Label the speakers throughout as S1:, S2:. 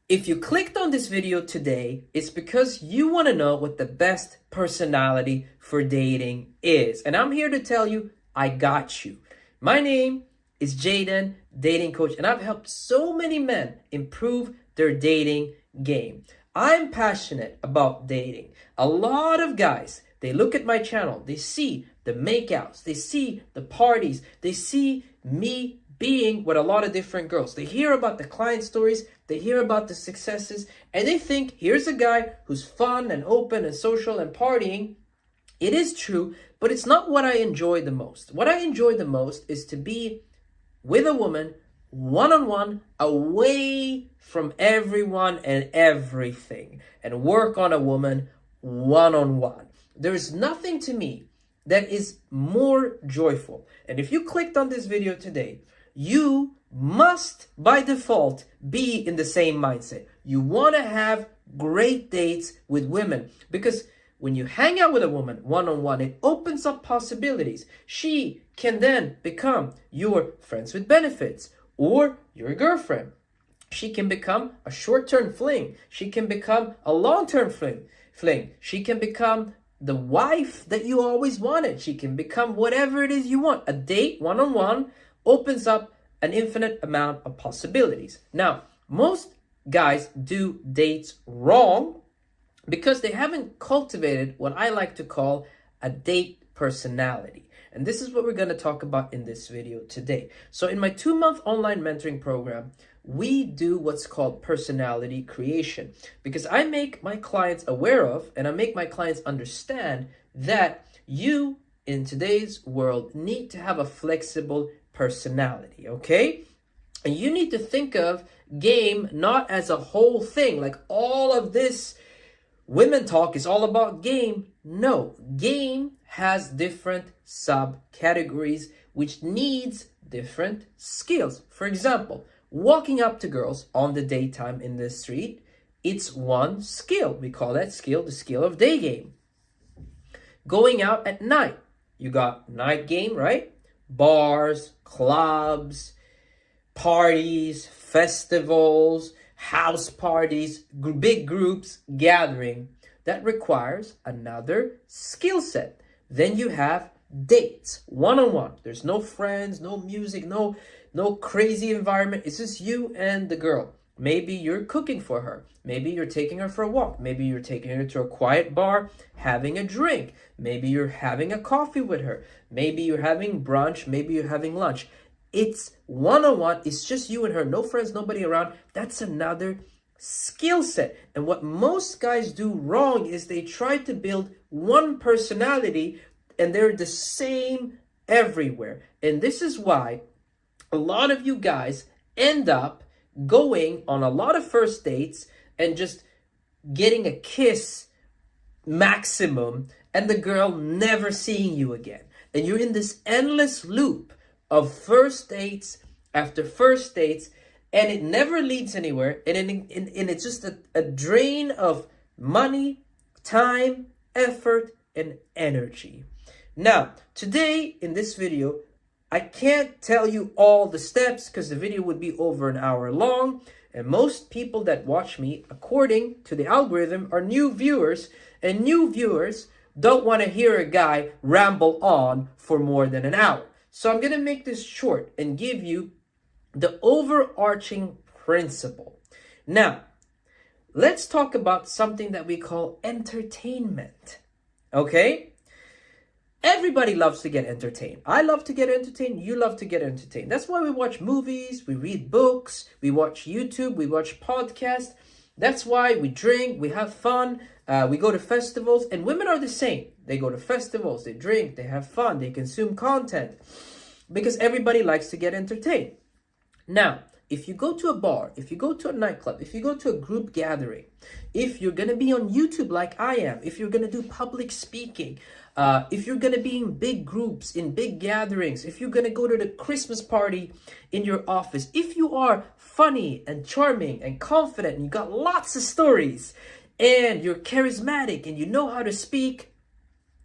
S1: If you clicked on this video today, it's because you want to know what the best personality for dating is. And I'm here to tell you, I got you. My name is Jaden, dating coach, and I've helped so many men improve their dating game. I'm passionate about dating. A lot of guys, they look at my channel, they see the makeouts, they see the parties, they see me being with a lot of different girls. They hear about the client stories, they hear about the successes, and they think, here's a guy who's fun and open and social and partying. It is true, but it's not what I enjoy the most. What I enjoy the most is to be with a woman one-on-one, away from everyone and everything, and work on a woman one-on-one. There is nothing to me that is more joyful. And if you clicked on this video today, you must, by default, be in the same mindset. You want to have great dates with women, because when you hang out with a woman one-on-one, it opens up possibilities. She can then become your friends with benefits or your girlfriend. She can become a short-term fling. She can become a long-term fling. She can become the wife that you always wanted. She can become whatever it is you want. A date one-on-one opens up an infinite amount of possibilities. Now, most guys do dates wrong because they haven't cultivated what I like to call a date personality. And this is what we're going to talk about in this video today. So in my 2-month online mentoring program, we do what's called personality creation, because I make my clients aware of, and I make my clients understand that you in today's world need to have a flexible personality, okay? And you need to think of game not as a whole thing, like all of this women talk is all about game. No, game has different subcategories which needs different skills. For example, walking up to girls on the daytime in the street, it's one skill. We call that skill the skill of day game. Going out at night, you got night game, right? Bars, clubs, parties, festivals, house parties, big groups, gathering. That requires another skill set. Then you have dates, one-on-one. There's no friends, no music, no crazy environment. It's just you and the girl. Maybe you're cooking for her. Maybe you're taking her for a walk. Maybe you're taking her to a quiet bar, having a drink. Maybe you're having a coffee with her. Maybe you're having brunch. Maybe you're having lunch. It's one-on-one. It's just you and her. No friends, nobody around. That's another skill set. And what most guys do wrong is they try to build one personality and they're the same everywhere. And this is why a lot of you guys end up going on a lot of first dates and just getting a kiss maximum and the girl never seeing you again. And you're in this endless loop of first dates after first dates, and it never leads anywhere. And it's just a drain of money, time, effort, and energy. Now, today in this video, I can't tell you all the steps because the video would be over an hour long. And most people that watch me, according to the algorithm, are new viewers. And new viewers don't want to hear a guy ramble on for more than an hour. So I'm going to make this short and give you the overarching principle. Now, let's talk about something that we call entertainment. Okay? Everybody loves to get entertained. I love to get entertained. You love to get entertained. That's why we watch movies, we read books, we watch YouTube, we watch podcasts. That's why we drink, we have fun, we go to festivals. And women are the same. They go to festivals, they drink, they have fun, they consume content. Because everybody likes to get entertained. Now, if you go to a bar, if you go to a nightclub, if you go to a group gathering, if you're going to be on YouTube like I am, if you're going to do public speaking, if you're going to be in big groups, in big gatherings, if you're going to go to the Christmas party in your office, if you are funny and charming and confident and you got lots of stories and you're charismatic and you know how to speak,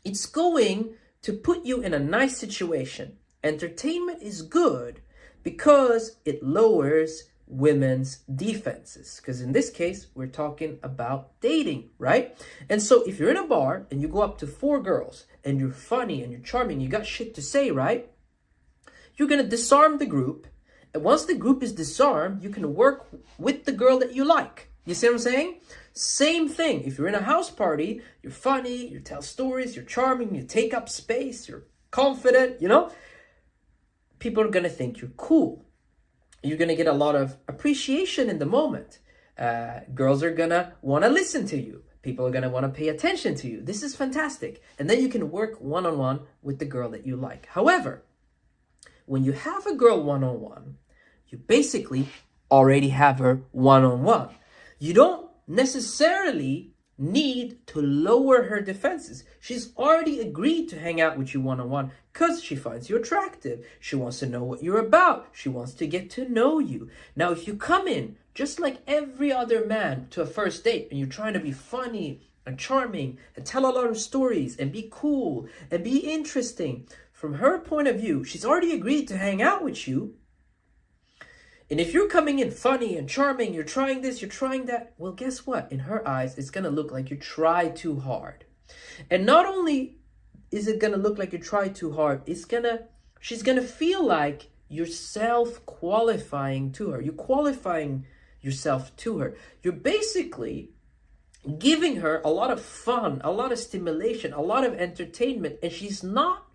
S1: it's going to put you in a nice situation. Entertainment is good because it lowers women's defenses. Because in this case, we're talking about dating, right? And so if you're in a bar and you go up to 4 girls and you're funny and you're charming, you got shit to say, right? You're going to disarm the group. And once the group is disarmed, you can work with the girl that you like. You see what I'm saying? Same thing. If you're in a house party, you're funny, you tell stories, you're charming, you take up space, you're confident, people are going to think you're cool. You're going to get a lot of appreciation in the moment. Girls are going to want to listen to you. People are going to want to pay attention to you. This is fantastic. And then you can work one-on-one with the girl that you like. However, when you have a girl one-on-one, you basically already have her one-on-one. You don't necessarily need to lower her defenses. She's already agreed to hang out with you one-on-one because she finds you attractive. She wants to know what you're about. She wants to get to know you. Now, if you come in just like every other man to a first date and you're trying to be funny and charming and tell a lot of stories and be cool and be interesting, from her point of view, she's already agreed to hang out with you. And if you're coming in funny and charming, you're trying this, you're trying that, well, guess what? In her eyes, it's going to look like you try too hard. And not only is it going to look like you try too hard, she's going to feel like you're self-qualifying to her. You're qualifying yourself to her. You're basically giving her a lot of fun, a lot of stimulation, a lot of entertainment, and she's not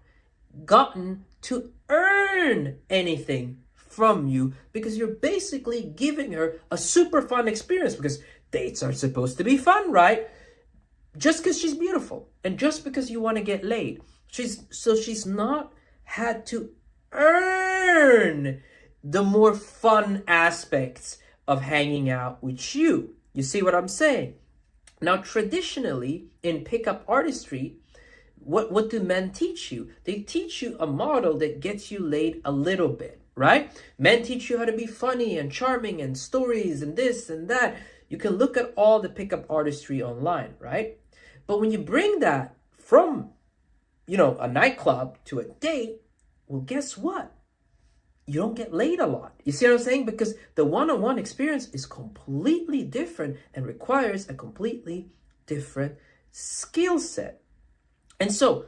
S1: gotten to earn anything from you because you're basically giving her a super fun experience, because dates are supposed to be fun, right? Just because she's beautiful and just because you want to get laid. She's not had to earn the more fun aspects of hanging out with you. You see what I'm saying? Now, traditionally in pickup artistry, what do men teach you? They teach you a model that gets you laid a little bit, right? Men teach you how to be funny and charming and stories and this and that. You can look at all the pickup artistry online, right? But when you bring that from, a nightclub to a date, well, guess what? You don't get laid a lot. You see what I'm saying? Because the one-on-one experience is completely different and requires a completely different skill set. And so,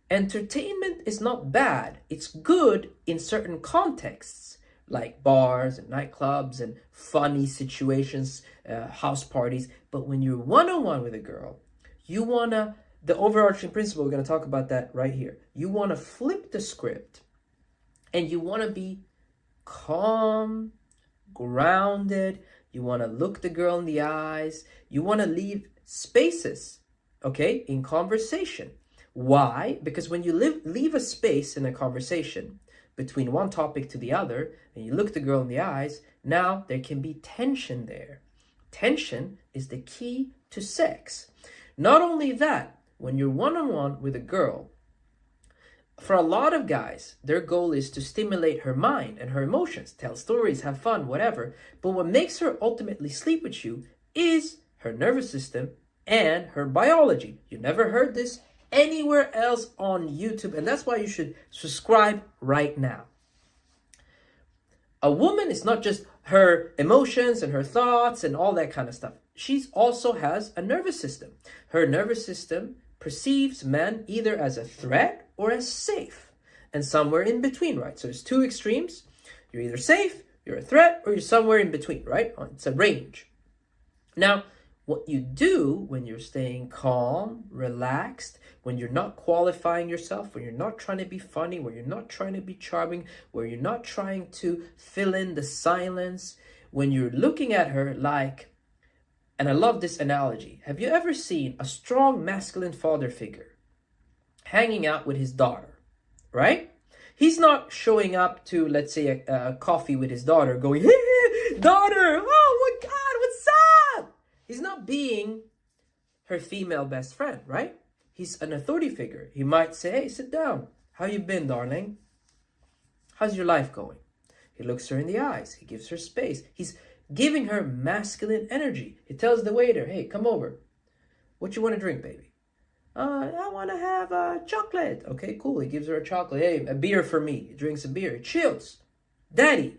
S1: entertainment is not bad. It's good in certain contexts, like bars and nightclubs and funny situations, house parties. But when you're one-on-one with a girl, you want to, the overarching principle, we're going to talk about that right here. You want to flip the script and you want to be calm, grounded. You want to look the girl in the eyes. You want to leave spaces, okay, in conversation. Why? Because when you leave a space in a conversation between one topic to the other, and you look the girl in the eyes, now there can be tension there. Tension is the key to sex. Not only that, when you're one-on-one with a girl, for a lot of guys, their goal is to stimulate her mind and her emotions, tell stories, have fun, whatever. But what makes her ultimately sleep with you is her nervous system and her biology. You never heard this anywhere else on YouTube, and that's why you should subscribe right now. A woman is not just her emotions and her thoughts and all that kind of stuff. She also has a nervous system. Her nervous system perceives men either as a threat or as safe, and somewhere in between, right? So there's two extremes. You're either safe, you're a threat, or you're somewhere in between, right? It's a range. Now, what you do when you're staying calm, relaxed, when you're not qualifying yourself, when you're not trying to be funny, when you're not trying to be charming, where you're not trying to fill in the silence, when you're looking at her like, and I love this analogy. Have you ever seen a strong masculine father figure hanging out with his daughter, right? He's not showing up to, let's say, a coffee with his daughter going, hey, daughter, oh my God, what's up? He's not being her female best friend, right? He's an authority figure. He might say, hey, sit down. How you been, darling? How's your life going? He looks her in the eyes. He gives her space. He's giving her masculine energy. He tells the waiter, hey, come over. What you want to drink, baby? I want to have a chocolate. Okay, cool. He gives her a chocolate. Hey, a beer for me. He drinks a beer. He chills. Daddy,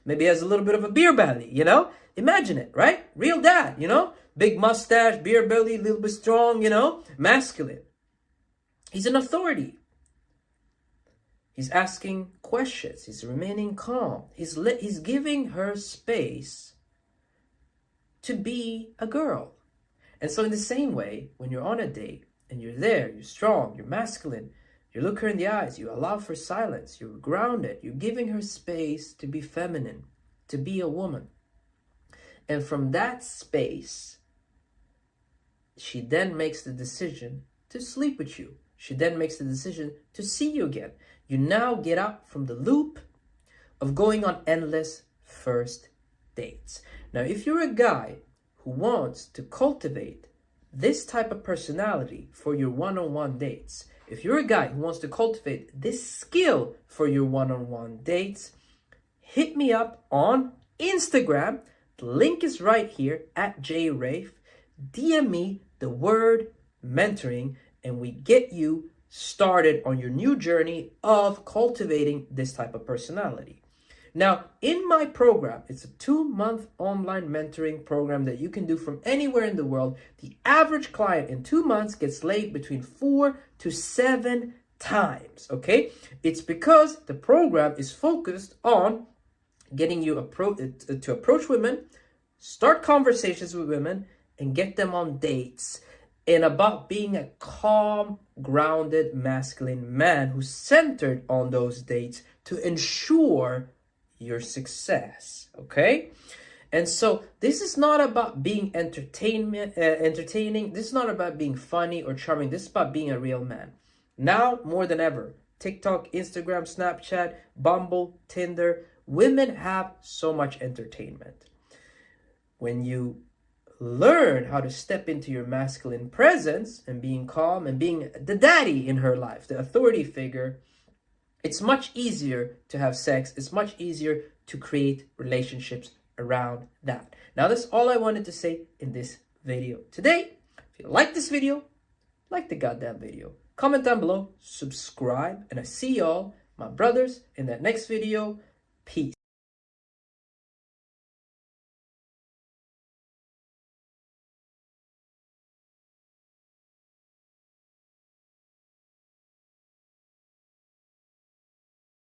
S1: Maybe he has a little bit of a beer belly, you know? Imagine it, right? Real dad, you know? Big mustache, beer belly, a little bit strong, you know? Masculine. He's an authority. He's asking questions. He's remaining calm. He's giving her space to be a girl. And so in the same way, when you're on a date and you're there, you're strong, you're masculine, you look her in the eyes, you allow for silence, you're grounded, you're giving her space to be feminine, to be a woman. And from that space, she then makes the decision to sleep with you. She then makes the decision to see you again. You now get out from the loop of going on endless first dates. Now, if you're a guy who wants to cultivate this type of personality for your one-on-one dates, if you're a guy who wants to cultivate this skill for your one-on-one dates, hit me up on Instagram. The link is right here at JRafe. DM me the word mentoring and we get you started on your new journey of cultivating this type of personality. Now, in my program, it's a 2-month online mentoring program that you can do from anywhere in the world. The average client in 2 months gets laid between 4 to 7 times, okay? It's because the program is focused on getting you to approach women, start conversations with women, and get them on dates, and about being a calm, grounded, masculine man who's centered on those dates to ensure your success, okay? And so this is not about being entertaining. This is not about being funny or charming. This is about being a real man. Now, more than ever, TikTok, Instagram, Snapchat, Bumble, Tinder, women have so much entertainment. When you learn how to step into your masculine presence and being calm and being the daddy in her life, the authority figure, it's much easier to have sex. It's much easier to create relationships around that. Now, that's all I wanted to say in this video today. If you like this video, like the goddamn video. Comment down below, subscribe, and I see y'all, my brothers, in that next video. Peace.